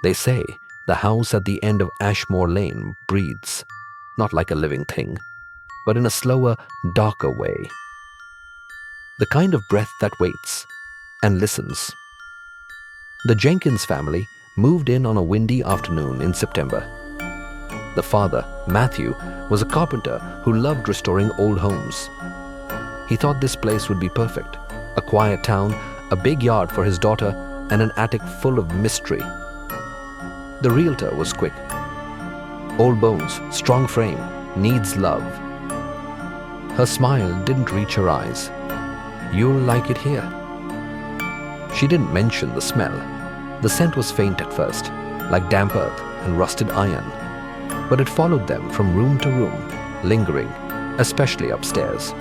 They say the house at the end of Ashmoor Lane breathes, not like a living thing, but in a slower, darker way. The kind of breath that waits and listens. The Jenkins family moved in on a windy afternoon in September. The father, Matthew, was a carpenter who loved restoring old homes. He thought this place would be perfect, a quiet town, a big yard for his daughter, and an attic full of mystery. The realtor was quick. Old bones, strong frame, needs love. Her smile didn't reach her eyes. You'll like it here. She didn't mention the smell. The scent was faint at first, like damp earth and rusted iron, but it followed them from room to room, lingering, especially upstairs.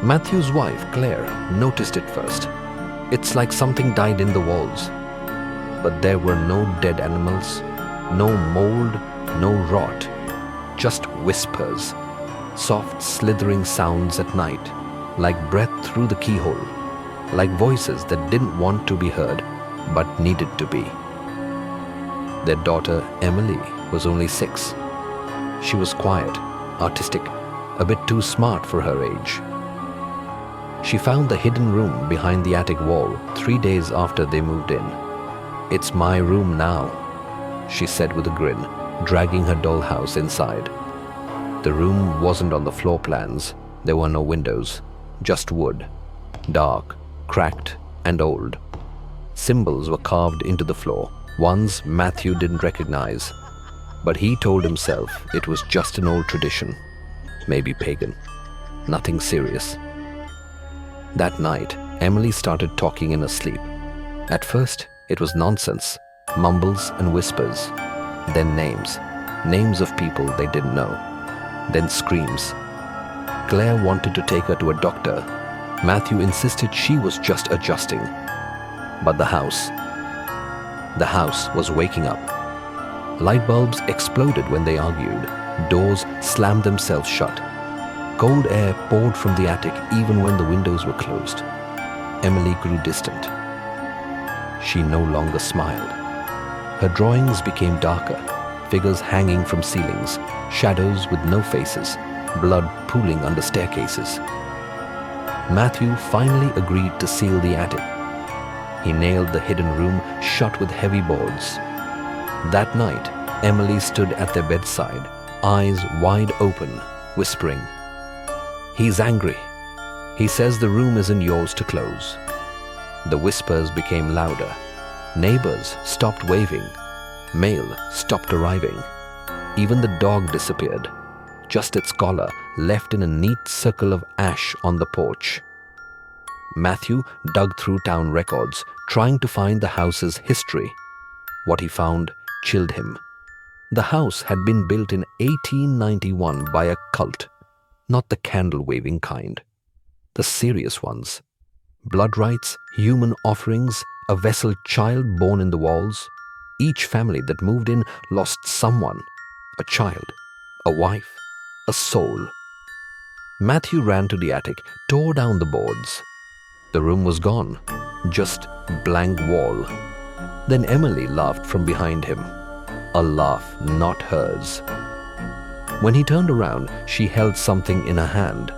Matthew's wife, Claire, noticed it first. It's like something died in the walls. But there were no dead animals, no mold, no rot, just whispers, soft slithering sounds at night, like breath through the keyhole, like voices that didn't want to be heard but needed to be. Their daughter, Emily, was only 6. She was quiet, artistic, a bit too smart for her age. She found the hidden room behind the attic wall 3 days after they moved in. "It's my room now," she said with a grin, dragging her dollhouse inside. The room wasn't on the floor plans. There were no windows, just wood, dark, cracked, and old. Symbols were carved into the floor, ones Matthew didn't recognize, but he told himself it was just an old tradition, maybe pagan, nothing serious. That night, Emily started talking in her sleep. At first, it was nonsense, mumbles and whispers, then names of people they didn't know, then screams. Claire wanted to take her to a doctor. Matthew insisted she was just adjusting. But the house was waking up. Light bulbs exploded when they argued. Doors slammed themselves shut. Cold air poured from the attic even when the windows were closed. Emily grew distant. She no longer smiled. Her drawings became darker, figures hanging from ceilings, shadows with no faces, blood pooling under staircases. Matthew finally agreed to seal the attic. He nailed the hidden room shut with heavy boards. That night, Emily stood at their bedside, eyes wide open, whispering, "He's angry. He says the room isn't yours to close." The whispers became louder. Neighbors stopped waving. Mail stopped arriving. Even the dog disappeared, just its collar left in a neat circle of ash on the porch. Matthew dug through town records, trying to find the house's history. What he found chilled him. The house had been built in 1891 by a cult, not the candle-waving kind, the serious ones. Blood rites, human offerings, a vessel child born in the walls. Each family that moved in lost someone, a child, a wife, a soul. Matthew ran to the attic, tore down the boards. The room was gone, just blank wall. Then Emily laughed from behind him, a laugh not hers. When he turned around, she held something in her hand,